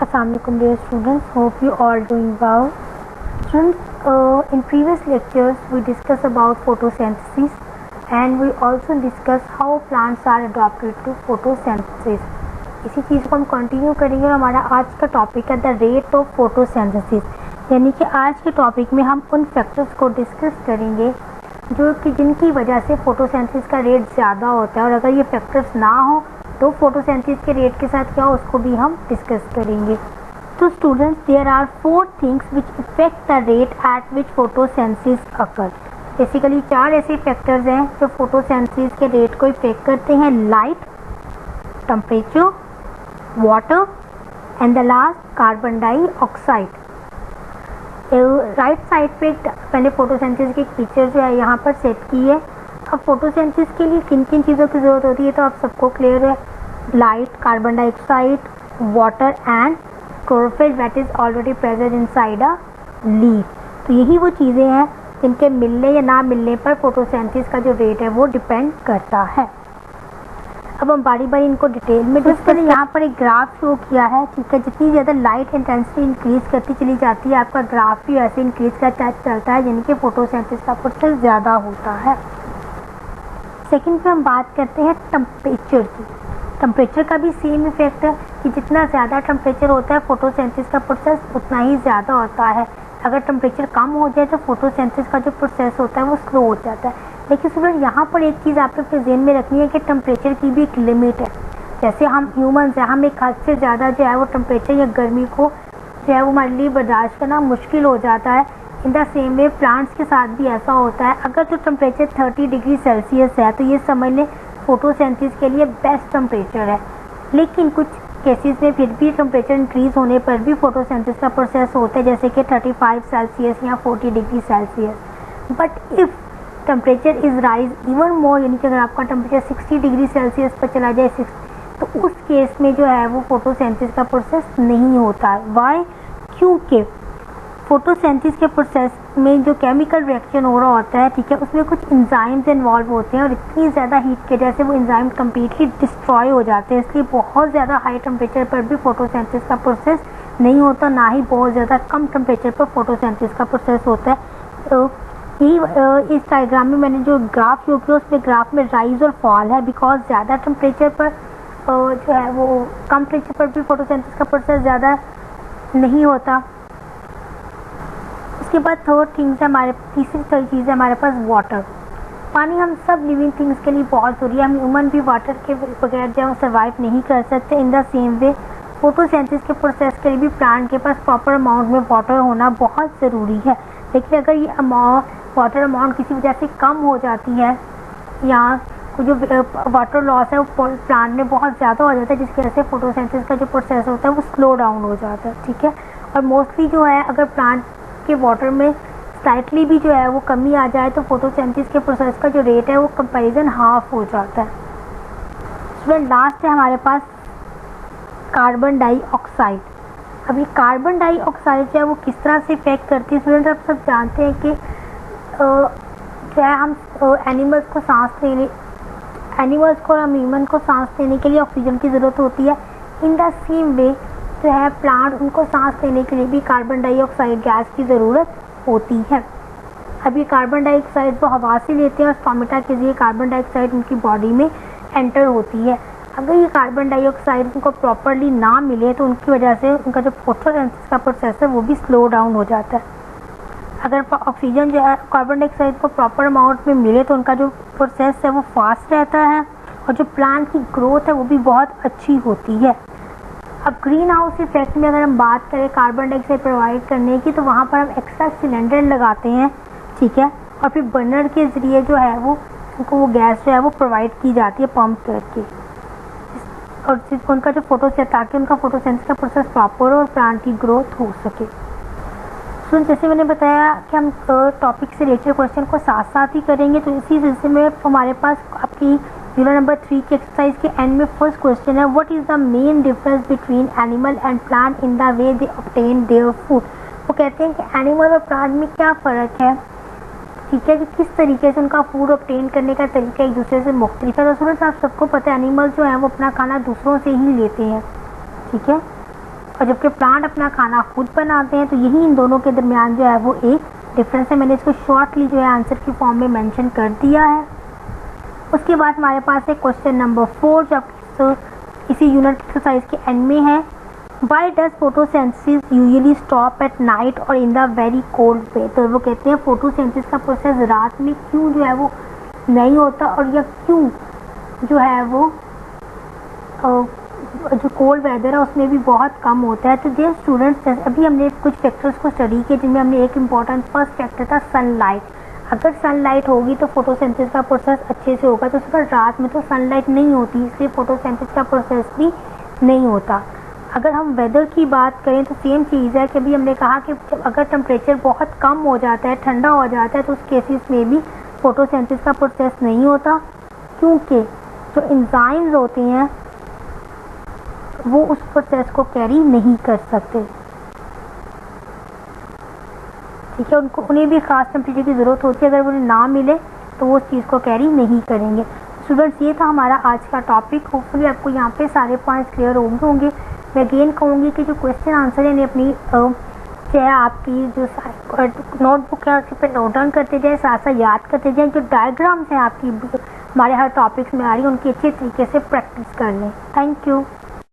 Assalamualaikum dear students, hope you all doing well. Students, in previous lectures we discussed about photosynthesis and we also discussed how plants are adapted to photosynthesis. इसी चीज़ को हम continue करेंगे और हमारा आज का topic है the rate of photosynthesis, यानी कि आज के टॉपिक में हम उन फैक्टर्स को डिस्कस करेंगे जो कि जिनकी वजह से फोटोसिंथेसिस का रेट ज़्यादा होता है, और अगर ये फैक्टर्स ना हो तो फोटोसिंथेसिस के रेट के साथ क्या हो उसको भी हम डिस्कस करेंगे। तो students, there are 4 things which effect the rate at which photosynthesis occur. Basically 4 ऐसे फैक्टर्स हैं जो फोटोसिंथेसिस के रेट को इफेक्ट करते हैं: light, temperature, water and the last carbon dioxide. Right side पे मैंने फोटोसिंथेसिस की एक पिक्चर जो है यहाँ पर सेट की है। अब फोटोसिंथेसिस के लिए किन किन चीज़ों की ज़रूरत होती है तो आप सबको क्लियर है: light, carbon dioxide, water and chlorophyll that is already present inside a leaf. तो यही वो चीज़ें हैं जिनके मिलने या ना मिलने पर फोटोसिंथेसिस का जो रेट है वो डिपेंड करता है। अब हम बारी बारी इनको डिटेल में डिस्कस। यहाँ पर एक ग्राफ शो किया है, ठीक है। जितनी ज़्यादा लाइट इंटेंसिटी इंक्रीज करती चली जाती है आपका ग्राफ भी ऐसे इंक्रीज करता चलता है, यानी कि फोटोसिंथेसिस का प्रोसेस ज़्यादा होता है। सेकंड पे हम बात करते हैं टेम्परेचर की। टेम्परेचर का भी सेम इफेक्ट है कि जितना ज़्यादा टेम्परेचर होता है फोटोसिंथेसिस का प्रोसेस उतना ही ज़्यादा होता है। अगर टेम्परेचर कम हो जाए तो फोटोसिंथेसिस का जो प्रोसेस होता है वो स्लो हो जाता है। लेकिन स्टूडेंट, यहाँ पर एक चीज़ आपको अपने ज़हन में रखनी है कि टेम्परेचर की भी एक लिमिट है। जैसे हम ह्यूमन्स हैं, हम एक हद से ज़्यादा जो है वो टेम्परेचर या गर्मी को जो है वो हमारे लिए बर्दाश्त करना मुश्किल हो जाता है। In the same way plants के साथ भी ऐसा होता है। अगर जो टेम्परेचर 30 डिग्री सेल्सियस है तो ये समझ लें फोटोसिंथेसिस के लिए बेस्ट टेम्परेचर है। लेकिन कुछ केसेस में फिर भी टेम्परेचर इंक्रीज़ होने पर भी फोटोसिंथेसिस का प्रोसेस होता है, जैसे कि 35 सेल्सियस या 40 degree Celsius. But if temperature is rise even more, यानी कि अगर आपका टेम्परेचर 60 डिग्री सेल्सियस पर चला जाए तो उस केस में जो है वो फोटोसिंथेसिस का प्रोसेस नहीं होता है। वाई? क्योंकि फोटोसिंथेसिस के प्रोसेस में जो केमिकल रिएक्शन हो रहा होता है, ठीक है, उसमें कुछ एंजाइम्स इन्वॉल्व होते हैं और इतनी ज़्यादा हीट की वजह से वो एंजाइम कम्प्लीटली डिस्ट्रॉय हो जाते हैं। इसलिए बहुत ज़्यादा हाई टेम्परेचर पर भी फोटोसिंथेसिस का प्रोसेस नहीं होता, ना ही बहुत ज़्यादा कम टेम्परेचर पर फोटोसिंथेसिस का प्रोसेस होता है। तो इस डायग्राम में मैंने जो ग्राफ शो किया उसमें ग्राफ में राइज और फॉल है, बिकॉज ज़्यादा टेम्परेचर पर जो है वो कम टेम्परेचर पर भी फोटोसिंथेसिस का प्रोसेस ज़्यादा नहीं होता। उसके बाद तीसरी चीज़ है हमारे पास वाटर। पानी हम सब लिविंग थिंग्स के लिए बहुत ज़रूरी है। हम ह्यूमन भी वाटर के बगैर जो है सर्वाइव नहीं कर सकते। In the same way photosynthesis के प्रोसेस के लिए भी प्लांट के पास प्रॉपर अमाउंट में वाटर होना बहुत ज़रूरी है। लेकिन अगर ये वाटर अमाउंट किसी वजह से कम हो जाती है या जो वाटर लॉस है वो प्लांट में बहुत ज़्यादा हो जाता है, जिसकी वजह से फोटोसिंथेसिस का जो प्रोसेस होता है वो स्लो डाउन हो जाता है, ठीक है। और मोस्टली जो है अगर प्लांट के वाटर में स्लाइटली भी जो है वो कमी आ जाए तो फोटोसिंथेसिस के प्रोसेस का जो रेट है वो कंपैरिजन हाफ हो जाता है। स्टूडेंट, लास्ट है हमारे पास कार्बन डाइऑक्साइड। अब ये कार्बन डाइऑक्साइड जो है वो किस तरह से इफेक्ट करती है स्टूडेंट, आप सब जानते हैं कि जो है हम एनिमल्स को और हम ह्यूमन को सांस लेने के लिए ऑक्सीजन की ज़रूरत होती है। इन द सेम वे जो है प्लांट उनको सांस लेने के लिए भी कार्बन डाइऑक्साइड गैस की ज़रूरत होती है। अब ये कार्बन डाइऑक्साइड वो हवा से लेते हैं और स्टोमेटा के जरिए कार्बन डाइऑक्साइड उनकी बॉडी में एंटर होती है। अगर ये कार्बन डाइऑक्साइड उनको प्रॉपरली ना मिले तो उनकी वजह से उनका जो फोटोसिंथेसिस का प्रोसेस है वो भी स्लो डाउन हो जाता है। अगर ऑक्सीजन जो है कार्बन डाइऑक्साइड को प्रॉपर अमाउंट में मिले तो उनका जो प्रोसेस है वो फास्ट रहता है और जो प्लांट की ग्रोथ है वो भी बहुत अच्छी होती है। अब ग्रीन हाउस इफेक्ट में अगर हम बात करें कार्बन डाइऑक्साइड प्रोवाइड करने की, तो वहाँ पर हम एक्स्ट्रा सिलेंडर लगाते हैं, ठीक है, और फिर बर्नर के ज़रिए जो है वो उनको वो गैस जो है वो प्रोवाइड की जाती है पंप करके, और उनका जो ताकि उनका फोटोसिंथेसिस का प्रोसेस प्रॉपर हो और प्लांट की ग्रोथ हो सके। सो जैसे मैंने बताया कि हम टॉपिक से रिलेटेड क्वेश्चन को साथ साथ ही करेंगे, तो इसी सिलसिले में हमारे पास आपकी यूनिट नंबर 3 की एक्सरसाइज के एंड में फर्स्ट क्वेश्चन है, what is the main difference between animal and plant in the way they obtain their food. वो कहते हैं कि एनिमल और प्लांट में क्या फ़र्क है, ठीक है, कि किस तरीके से उनका फूड ऑब्टेन करने का तरीका एक दूसरे से मुख्तलिफ है। तो स्टूडेंट्स, आप सबको पता है एनिमल जो है वो अपना खाना दूसरों से ही लेते हैं, ठीक है। और जबकि प्लांट अपना खाना खुद बनाते हैं, तो यही इन दोनों के दरमियान जो है वो एक डिफरेंस है। मैंने इसको शॉर्टली जो है आंसर की फॉर्म में मेंशन कर दिया है। उसके बाद हमारे पास है क्वेश्चन नंबर 4 जो इसी यूनिट एक्सरसाइज के एंड में है। Why does photosynthesis usually stop at night और in the very cold way? तो वो कहते हैं फोटोसिंथेसिस का प्रोसेस रात में क्यों जो है वो नहीं होता, और या क्यों जो है वो जो कोल्ड वेदर है उसमें भी बहुत कम होता है। तो जो स्टूडेंट्स, अभी हमने कुछ फैक्टर्स को स्टडी किया जिनमें हमने एक इम्पॉर्टेंट फर्स्ट फैक्टर था सनलाइट। अगर सनलाइट होगी तो फोटोसिंथेसिस का प्रोसेस अच्छे से होगा। तो उसका रात में तो सनलाइट नहीं होती, इसलिए फोटोसिंथेसिस का प्रोसेस भी नहीं होता। अगर हम वेदर की बात करें तो सेम चीज़ है कि अभी हमने कहा कि जब अगर टेम्परेचर बहुत कम हो जाता है, ठंडा हो जाता है, तो उस केसेस में भी फोटोसिंथेसिस का प्रोसेस नहीं होता, क्योंकि जो एंजाइम्स होते हैं वो उस प्रोसेस को कैरी नहीं कर सकते। ठीक है, उन्हें भी खास टेम्परेचर की ज़रूरत होती है, अगर उन्हें ना मिले तो वो उस चीज़ को कैरी नहीं करेंगे। स्टूडेंट्स, ये था हमारा आज का टॉपिक। होपफुली आपको यहाँ पे सारे पॉइंट्स क्लियर होंगे। मैं अगेन कहूँगी कि जो क्वेश्चन आंसर है अपनी चाहे आपकी जो नोटबुक है उसके पे नोट डाउन करते जाए, साथ साथ याद करते जाए। जो डायग्राम्स हैं आपकी हमारे हर टॉपिक्स में आ रही है उनकी अच्छे तरीके से प्रैक्टिस कर लें। Thank you.